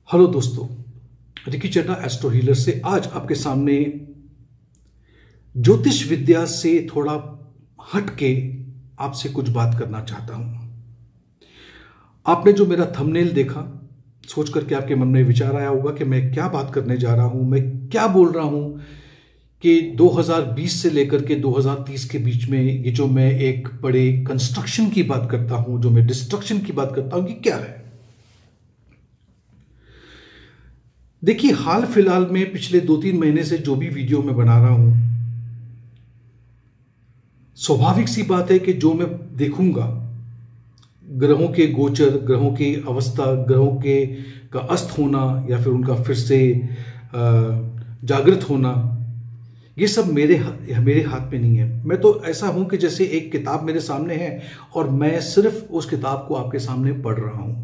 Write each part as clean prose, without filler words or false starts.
Hello दोस्तों, Ricky Chadha astro healer से आज आपके सामने ज्योतिष विद्या से थोड़ा हट के आपसे कुछ बात करना चाहता हूं। आपने जो मेरा थंबनेल देखा, सोच करके आपके मन में विचार आया होगा कि मैं क्या बात करने जा रहा हूं, मैं क्या बोल रहा हूं कि 2020 से लेकर के 2030 के बीच में ये जो मैं एक बड़े कंस्ट्रक्शन की बात करता हूं, जो मैं डिस्ट्रक्शन की बात करता हूं, ये क्या है। देखिए, हाल फिलहाल में पिछले 2-3 महीने से जो भी वीडियो मैं बना रहा हूं, स्वाभाविक सी बात है कि जो मैं देखूंगा, ग्रहों के गोचर, ग्रहों की अवस्था, ग्रहों के का अस्त होना या फिर उनका फिर से जागृत होना, ये सब मेरे हाथ में नहीं है। मैं तो ऐसा हूं कि जैसे एक किताब मेरे सामने है और मैं सिर्फ उस किताब को आपके सामने पढ़ रहा हूं,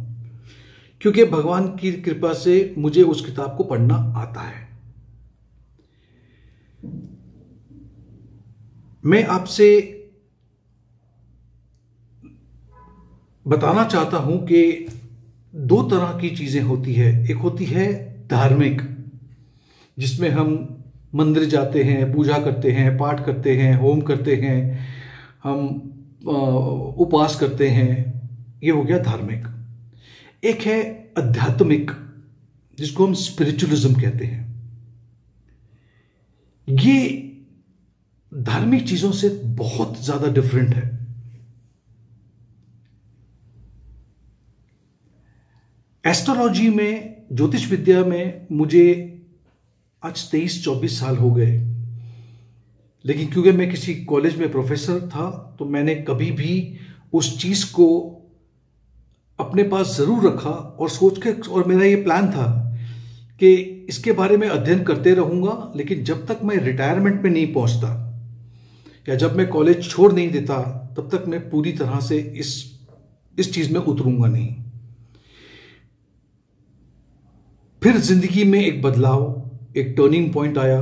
क्योंकि भगवान की कृपा से मुझे उस किताब को पढ़ना आता है। मैं आपसे बताना चाहता हूं कि दो तरह की चीजें होती है। एक होती है धार्मिक, जिसमें हम मंदिर जाते हैं, पूजा करते हैं, पाठ करते हैं, होम करते हैं, हम उपवास करते हैं, ये हो गया धार्मिक। एक है आध्यात्मिक, जिसको हम स्पिरिचुअलिज्म कहते हैं। ये धार्मिक चीजों से बहुत ज्यादा डिफरेंट है। एस्ट्रोलॉजी में, ज्योतिष विद्या में मुझे आज 23-24 साल हो गए, लेकिन क्योंकि मैं किसी कॉलेज में प्रोफेसर था तो मैंने कभी भी उस चीज को अपने पास जरूर रखा और सोच के, और मेरा ये प्लान था कि इसके बारे में अध्ययन करते रहूंगा, लेकिन जब तक मैं रिटायरमेंट में नहीं पहुंचता या जब मैं कॉलेज छोड़ नहीं देता, तब तक मैं पूरी तरह से इस चीज में उतरूंगा नहीं। फिर जिंदगी में एक बदलाव, एक टर्निंग पॉइंट आया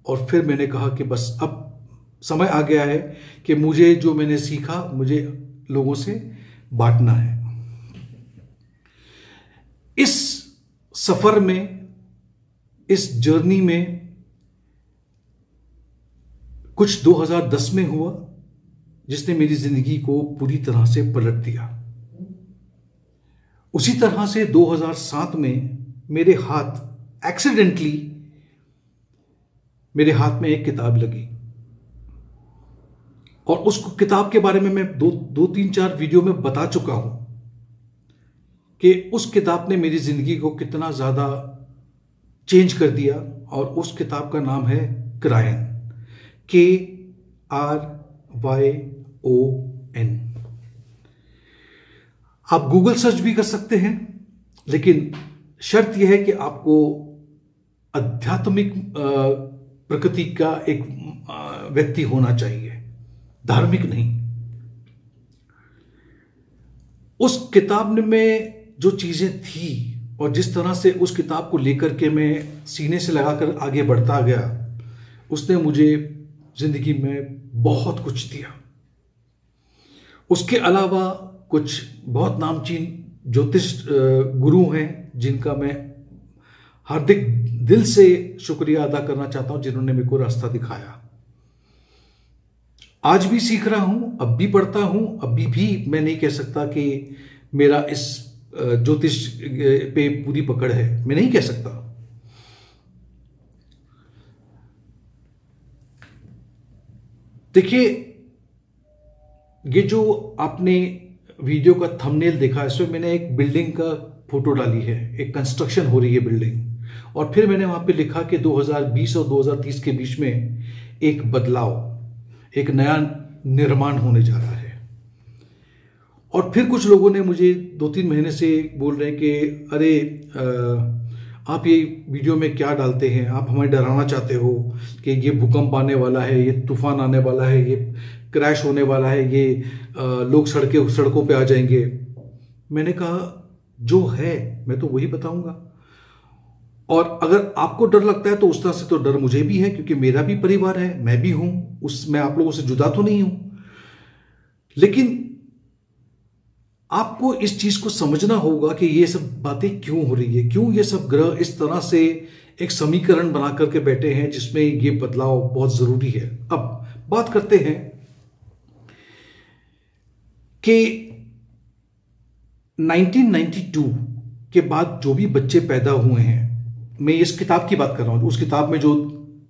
और फिर मैंने कहा कि बस अब समय आ गया है कि मुझे जो मैंने सीखा, मुझे लोगों से बांटना है। इस सफर में, इस जर्नी में कुछ 2010 में हुआ जिसने मेरी जिंदगी को पूरी तरह से पलट दिया। उसी तरह से 2007 में मेरे हाथ एक्सीडेंटली, मेरे हाथ में एक किताब लगी और उस किताब के बारे में मैं 2-3-4 वीडियो में बता चुका हूं कि उस किताब ने मेरी जिंदगी को कितना ज्यादा चेंज कर दिया। और उस किताब का नाम है क्रायन, KRYON। आप गूगल सर्च भी कर सकते हैं, लेकिन शर्त यह है कि आपको आध्यात्मिक प्रकृति का एक व्यक्ति होना चाहिए, धार्मिक नहीं। उस किताब में जो चीजें थी और जिस तरह से उस किताब को लेकर के मैं सीने से लगाकर आगे बढ़ता गया, उसने मुझे जिंदगी में बहुत कुछ दिया। उसके अलावा कुछ बहुत नामचीन ज्योतिष गुरु हैं जिनका मैं हार्दिक दिल से शुक्रिया अदा करना चाहता हूं, जिन्होंने मेरे को रास्ता दिखाया। आज भी सीख रहा हूं, अब भी पढ़ता हूं, अभी भी मैं नहीं कह सकता कि मेरा इस ज्योतिष पे पूरी पकड़ है, मैं नहीं कह सकता। देखिए, ये जो आपने वीडियो का थंबनेल देखा, इसमें मैंने एक बिल्डिंग का फोटो डाली है, एक कंस्ट्रक्शन हो रही है बिल्डिंग, और फिर मैंने वहां पे लिखा कि 2020 और 2030 के बीच में एक बदलाव, एक नया निर्माण होने जा रहा है। और फिर कुछ लोगों ने मुझे 2-3 महीने से बोल रहे हैं कि अरे आप ये वीडियो में क्या डालते हैं, आप हमें डराना चाहते हो कि ये भूकंप आने वाला है, ये तूफान आने वाला है, ये क्रैश होने वाला है, ये लोग सड़कों पे आ जाएंगे। मैंने कहा जो है मैं तो वही बताऊंगा, और अगर आपको डर लगता है तो उस तरह से तो डर मुझे भी है, क्योंकि मेरा भी परिवार है, मैं भी हूं, मैं आप लोगों से जुदा तो नहीं हूं। लेकिन 2020 और 2030 के बीच में एक बदलाव, एक नया निर्माण होने जा रहा है। और फिर कुछ लोगों ने मुझे 2-3 महीने से बोल रहे हैं कि अरे आप ये वीडियो में क्या डालते हैं, आप हमें डराना चाहते हो कि ये भूकंप आने वाला है, ये क्रैश होने वाला है, ये लोग सड़कों पे आ जाएंगे। मैंने कहा जो है मैं तो वही बताऊंगा, और अगर आपको डर लगता है तो उस तरह से तो डर मुझे भी है, क्योंकि मेरा भी परिवार है, मैं भी हूं, मैं आप लोगों से जुदा तो नहीं हूं। लेकिन आपको इस चीज को समझना होगा कि ये सब बातें क्यों हो रही है, क्यों ये सब ग्रह इस तरह से एक समीकरण बना करके बैठे हैं जिसमें ये बदलाव बहुत जरूरी है। अब बात करते हैं कि 1992 के बाद जो भी बच्चे पैदा हुए हैं, मैं इस किताब की बात कर रहा हूं, उस किताब में जो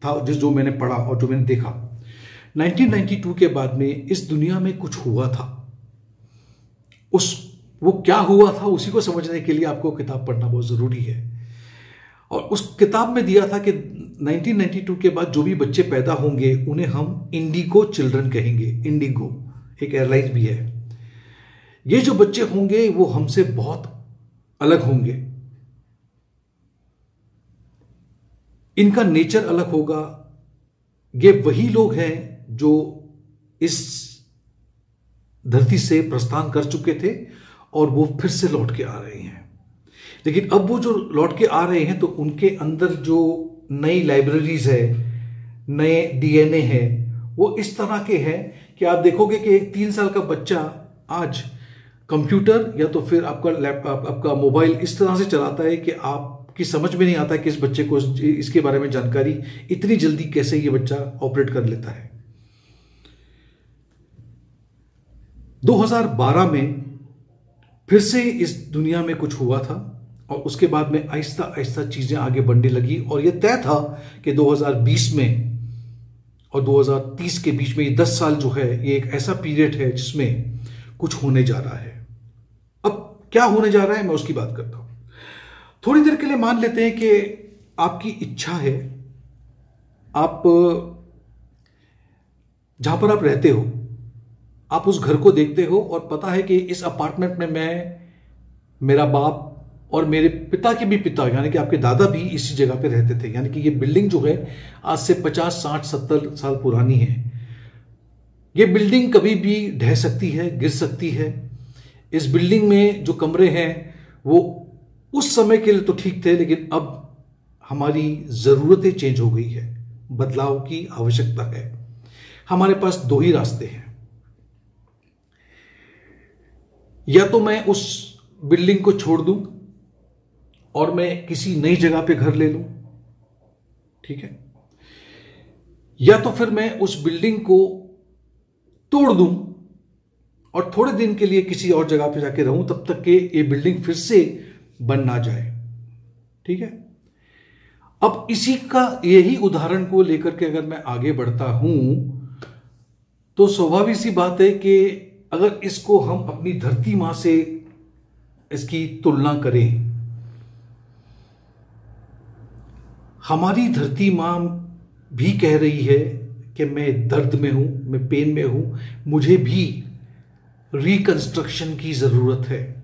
था, जो मैंने पढ़ा और जो मैंने देखा, 1992 के बाद में इस दुनिया में कुछ हुआ था। वो क्या हुआ था उसी को समझने के लिए आपको किताब पढ़ना बहुत जरूरी है। और उस किताब में दिया था कि 1992 के बाद जो भी बच्चे पैदा होंगे उन्हें हम इंडिगो चिल्ड्रन कहेंगे। इंडिगो एक एयरलाइन भी है। ये जो बच्चे होंगे वो हमसे बहुत अलग होंगे, इनका नेचर अलग होगा। ये वही लोग हैं जो इस धरती से प्रस्थान कर चुके थे और वो फिर से लौट के आ रहे हैं। लेकिन अब वो जो लौट के आ रहे हैं तो उनके अंदर जो नई लाइब्रेरीज है, नए डीएनए है, वो इस तरह के हैं कि आप देखोगे कि एक 3 साल का बच्चा आज कंप्यूटर या तो फिर आपका लैपटॉप, आपका मोबाइल इस तरह से चलाता है कि आपकी समझ में नहीं आता कि इस बच्चे को इसके बारे में जानकारी इतनी जल्दी कैसे ये बच्चा ऑपरेट कर लेता है। 2012 में फिर से इस दुनिया में कुछ हुआ था और उसके बाद में आहिस्ता आहिस्ता चीजें आगे बढ़ने लगी और यह तय था कि 2020 में और 2030 के बीच में ये 10 साल जो है ये एक ऐसा पीरियड है जिसमें कुछ होने जा रहा है। अब क्या होने जा रहा है मैं उसकी बात करता हूं। थोड़ी देर के लिए मान लेते हैं कि आपकी इच्छा है, आप जहां पर आप रहते हो, आप उस घर को देखते हो और पता है कि इस अपार्टमेंट में मेरा बाप और मेरे पिता के भी पिता यानी कि आपके दादा भी इसी जगह पे रहते थे। यानी कि ये बिल्डिंग जो है आज से 50, 60, 70 साल पुरानी है। ये बिल्डिंग कभी भी ढह सकती है, गिर सकती है। इस बिल्डिंग में जो कमरे हैं वो उस समय के लिए तो ठीक थे, लेकिन अब हमारी जरूरतें चेंज हो गई है, बदलाव की आवश्यकता है। हमारे पास 2 ही रास्ते हैं, या तो मैं उस बिल्डिंग को छोड़ दूं और मैं किसी नई जगह पे घर ले लूं, ठीक है, या तो फिर मैं उस बिल्डिंग को तोड़ दूं और थोड़े दिन के लिए किसी और जगह पे जाके रहूं तब तक कि ये बिल्डिंग फिर से बन ना जाए, ठीक है। अब इसी का यही उदाहरण को लेकर के अगर मैं आगे बढ़ता हूं तो स्वाभाविक सी बात है कि अगर इसको हम अपनी धरती मां से इसकी तुलना करें, हमारी धरती मां भी कह रही है कि मैं दर्द में हूं, मैं पेन में हूं, मुझे भी रिकंस्ट्रक्शन की जरूरत है।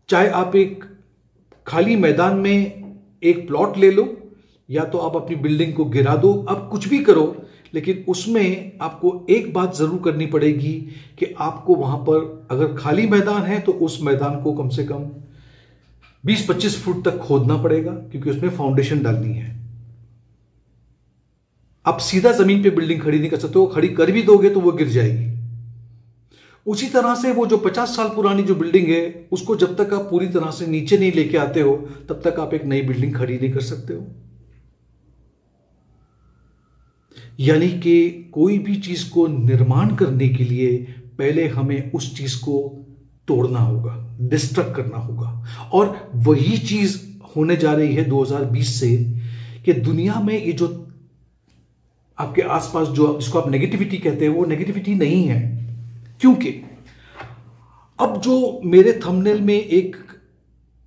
चाहे आप एक खाली मैदान में एक प्लॉट ले लो या तो आप अपनी बिल्डिंग को गिरा दो, आप कुछ भी करो, लेकिन उसमें आपको एक बात जरूर करनी पड़ेगी कि आपको वहां पर अगर खाली मैदान है तो उस मैदान को कम से कम 20-25 फुट तक खोदना पड़ेगा, क्योंकि उसमें फाउंडेशन डालनी है। आप सीधा जमीन पे बिल्डिंग खड़ी नहीं कर सकते हो, खड़ी कर भी दोगे तो वो गिर जाएगी। उसी तरह से वो जो 50 साल पुरानी जो बिल्डिंग है उसको जब तक आप पूरी तरह से नीचे नहीं लेके आते हो तब तक आप एक नई बिल्डिंग खड़ी नहीं कर सकते हो। यानी कि कोई भी चीज को निर्माण करने के लिए पहले हमें उस चीज को तोड़ना होगा, डिस्ट्रक्ट करना होगा। और वही चीज होने जा रही है 2020 से कि दुनिया में ये जो आपके आसपास जो जिसको आप नेगेटिविटी कहते हैं वो नेगेटिविटी नहीं है, क्योंकि अब जो मेरे थंबनेल में एक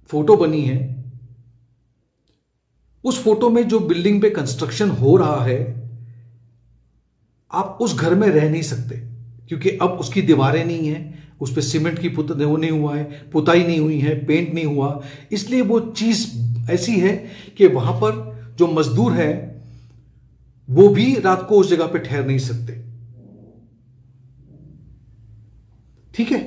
फोटो बनी है, उस फोटो में जो बिल्डिंग पे कंस्ट्रक्शन हो रहा है, आप उस घर में रह नहीं सकते, क्योंकि अब उसकी दीवारें नहीं है, उस पर सीमेंट की वो नहीं हुआ है, पुताई नहीं हुई है, पेंट नहीं हुआ, इसलिए वो चीज ऐसी है कि वहां पर जो मजदूर है वो भी रात को उस जगह पे ठहर नहीं सकते, ठीक है।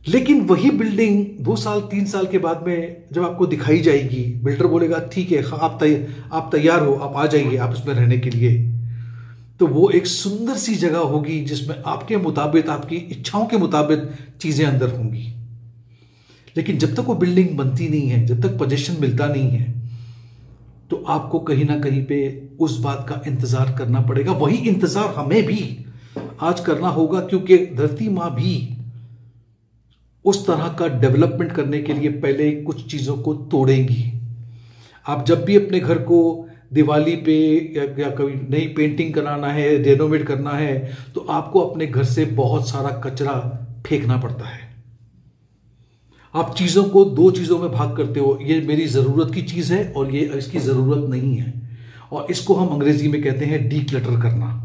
लेकिन वही बिल्डिंग 2 साल 3 साल के बाद में जब आपको दिखाई जाएगी, बिल्डर बोलेगा ठीक है आप तैयार हो, आप आ जाइए आप इसमें रहने के लिए, तो वो एक सुंदर सी जगह होगी जिसमें आपके मुताबिक, आपकी इच्छाओं के मुताबिक चीजें अंदर होंगी। लेकिन जब तक वो बिल्डिंग बनती नहीं है, जब तक पोजीशन मिलता नहीं है, तो आपको कहीं ना कहीं पे उस बात का इंतजार करना पड़ेगा। वही इंतजार हमें भी आज करना होगा, क्योंकि धरती मां भी उस तरह का डेवलपमेंट करने के लिए पहले कुछ चीजों को तोड़ेंगी। आप जब भी अपने घर को दिवाली पे या कभी नई पेंटिंग कराना है, रेनोवेट करना है, तो आपको अपने घर से बहुत सारा कचरा फेंकना पड़ता है। आप चीजों को दो चीजों में भाग करते हो, ये मेरी जरूरत की चीज है और ये इसकी जरूरत नहीं है, और इसको हम अंग्रेजी में कहते हैं डीक्लटर करना।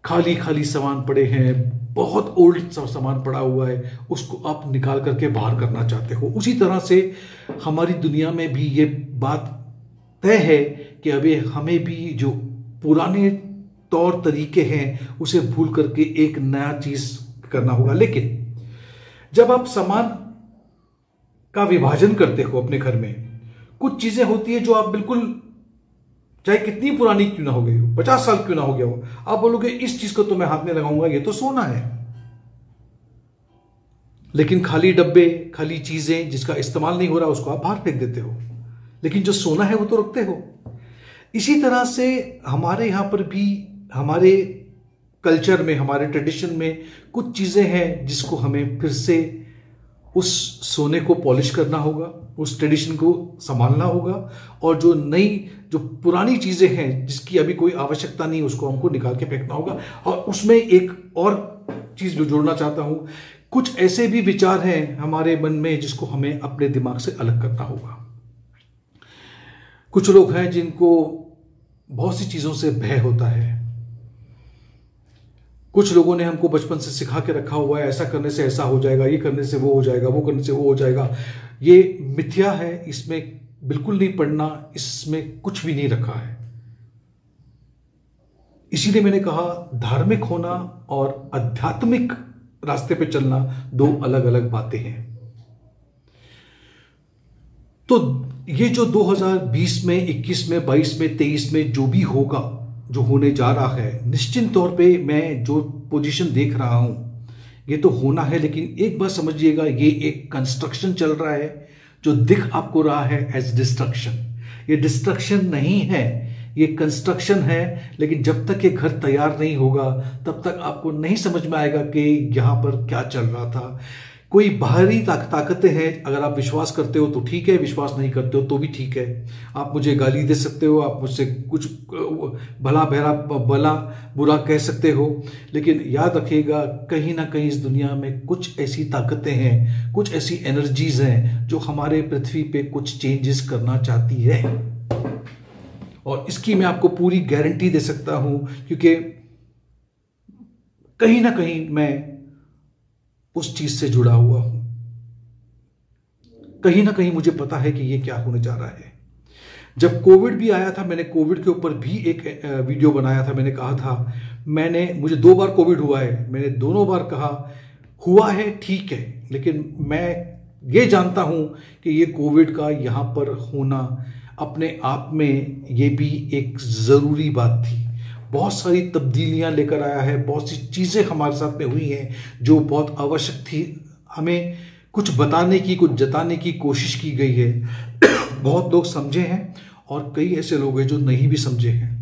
खाली खाली सामान पड़े हैं, बहुत ओल्ड सामान पड़ा हुआ है, उसको आप निकाल करके बाहर करना चाहते हो। उसी तरह से हमारी दुनिया में भी ये बात तय है कि अभी हमें भी जो पुराने तौर तरीके हैं उसे भूल करके एक नया चीज करना होगा। लेकिन जब आप सामान का विभाजन करते हो अपने घर में, कुछ चीजें होती है जो आप बिल्कुल, चाहे कितनी पुरानी क्यों ना हो गई हो, 50 साल क्यों ना हो गया हो, आप बोलोगे इस चीज को तो मैं हाथ में लगाऊंगा, ये तो सोना है। लेकिन खाली डब्बे, खाली चीजें जिसका इस्तेमाल नहीं हो रहा, उसको आप बाहर फेंक देते हो, लेकिन जो सोना है वो तो रखते हो। इसी तरह से हमारे यहां पर भी, हमारे कल्चर में, हमारे ट्रेडिशन में कुछ चीजें हैं जिसको हमें फिर से उस सोने को पॉलिश करना होगा, उस ट्रेडिशन को संभालना होगा, और जो नई, जो पुरानी चीजें हैं जिसकी अभी कोई आवश्यकता नहीं, उसको हमको निकाल के फेंकना होगा। और उसमें एक और चीज जो जोड़ना चाहता हूं, कुछ ऐसे भी विचार हैं हमारे मन में जिसको हमें अपने दिमाग से अलग करना होगा। कुछ लोग हैं जिनको बहुत सी चीजों से भय होता है। कुछ लोगों ने हमको बचपन से सिखा के रखा हुआ है, ऐसा करने से ऐसा हो जाएगा, ये करने से वो हो जाएगा, वो करने से वो हो जाएगा। ये मिथ्या है, इसमें बिल्कुल नहीं पढ़ना, इसमें कुछ भी नहीं रखा है। इसीलिए मैंने कहा, धार्मिक होना और आध्यात्मिक रास्ते पे चलना दो अलग अलग बातें हैं। तो ये जो 2020 में, 21 में, 22 में, 23 में जो भी होगा, जो होने जा रहा है, निश्चित तौर पे मैं जो पोजीशन देख रहा हूं ये तो होना है। लेकिन एक बात समझिएगा, ये एक कंस्ट्रक्शन चल रहा है। जो दिख आपको रहा है एज डिस्ट्रक्शन, ये डिस्ट्रक्शन नहीं है, ये कंस्ट्रक्शन है। लेकिन जब तक ये घर तैयार नहीं होगा तब तक आपको नहीं समझ में आएगा कि यहां पर क्या चल रहा था। कोई बाहरी ताकतें हैं, अगर आप विश्वास करते हो तो ठीक है, विश्वास नहीं करते हो तो भी ठीक है। आप मुझे गाली दे सकते हो, आप मुझसे कुछ भला बुरा कह सकते हो, लेकिन याद रखिएगा, कहीं ना कहीं इस दुनिया में कुछ ऐसी ताकतें हैं, कुछ ऐसी एनर्जीज हैं जो हमारे पृथ्वी पे कुछ चेंजेस करना चाहती है। और इसकी मैं आपको पूरी गारंटी दे सकता हूं, क्योंकि कहीं ना कहीं मैं उस चीज से जुड़ा हुआ हूं। कहीं ना कहीं मुझे पता है कि ये क्या होने जा रहा है। जब कोविड भी आया था, मैंने कोविड के ऊपर भी एक वीडियो बनाया था। मैंने कहा था, मुझे 2 बार कोविड हुआ है, मैंने दोनों बार कहा हुआ है ठीक है, लेकिन मैं ये जानता हूं कि ये कोविड का यहां पर होना अपने आप में ये भी एक जरूरी बात थी। बहुत सारी तब्दीलियां लेकर आया है, बहुत सी चीजें हमारे साथ में हुई हैं जो बहुत आवश्यक थी। हमें कुछ बताने की, कुछ जताने की कोशिश की गई है। बहुत लोग समझे हैं और कई ऐसे लोग हैं जो नहीं भी समझे हैं।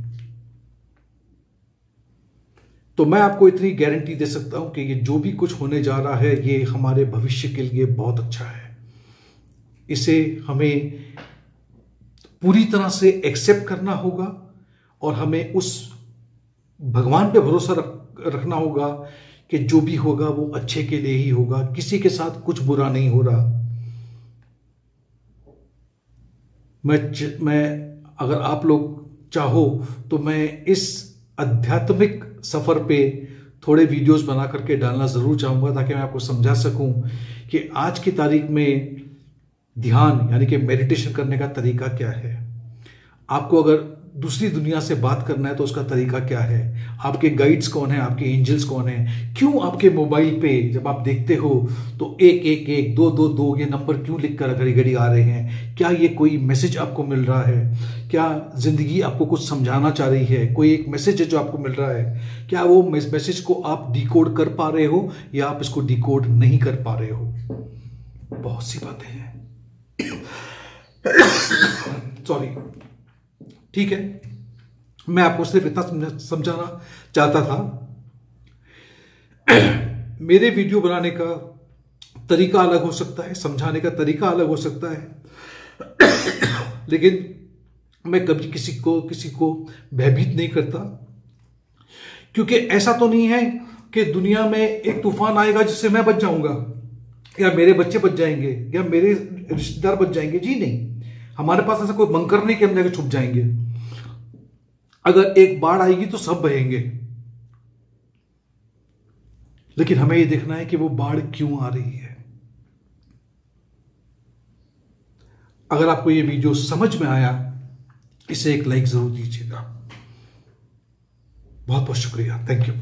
तो मैं आपको इतनी गारंटी दे सकता हूं कि ये जो भी कुछ होने जा रहा है ये हमारे भविष्य के लिए बहुत अच्छा है। इसे हमें पूरी तरह से एक्सेप्ट करना होगा और हमें उस भगवान पे भरोसा रखना होगा कि जो भी होगा वो अच्छे के लिए ही होगा। किसी के साथ कुछ बुरा नहीं हो रहा। मैं अगर आप लोग चाहो तो मैं इस आध्यात्मिक सफर पे थोड़े वीडियोस बना करके डालना जरूर चाहूंगा, ताकि मैं आपको समझा सकूं कि आज की तारीख में ध्यान यानी कि मेडिटेशन करने का तरीका क्या है। आपको अगर दूसरी दुनिया से बात करना है तो उसका तरीका क्या है, आपके गाइड्स कौन है, आपके एंजल्स कौन है, क्यों आपके मोबाइल पे जब आप देखते हो तो 111 222 ये नंबर क्यों लिख कर घड़ी घड़ी आ रहे हैं, क्या ये कोई मैसेज आपको मिल रहा है, क्या जिंदगी आपको कुछ समझाना चाह रही है, कोई एक मैसेज है जो आपको मिल रहा है, क्या वो मैसेज को आप डिकोड कर पा रहे हो या आप इसको डिकोड नहीं कर पा रहे हो। बहुत सी बातें हैं। सॉरी, ठीक है, मैं आपको सिर्फ इतना समझाना चाहता था। मेरे वीडियो बनाने का तरीका अलग हो सकता है, समझाने का तरीका अलग हो सकता है, लेकिन मैं कभी किसी को भयभीत नहीं करता, क्योंकि ऐसा तो नहीं है कि दुनिया में एक तूफान आएगा जिससे मैं बच जाऊंगा या मेरे बच्चे बच जाएंगे या मेरे रिश्तेदार बच जाएंगे। जी नहीं, हमारे पास ऐसा कोई बंकर नहीं कि हम जाके छुप जाएंगे। अगर एक बाढ़ आएगी तो सब बहेंगे, लेकिन हमें यह देखना है कि वो बाढ़ क्यों आ रही है। अगर आपको ये वीडियो समझ में आया, इसे एक लाइक जरूर दीजिएगा। बहुत बहुत शुक्रिया, थैंक यू।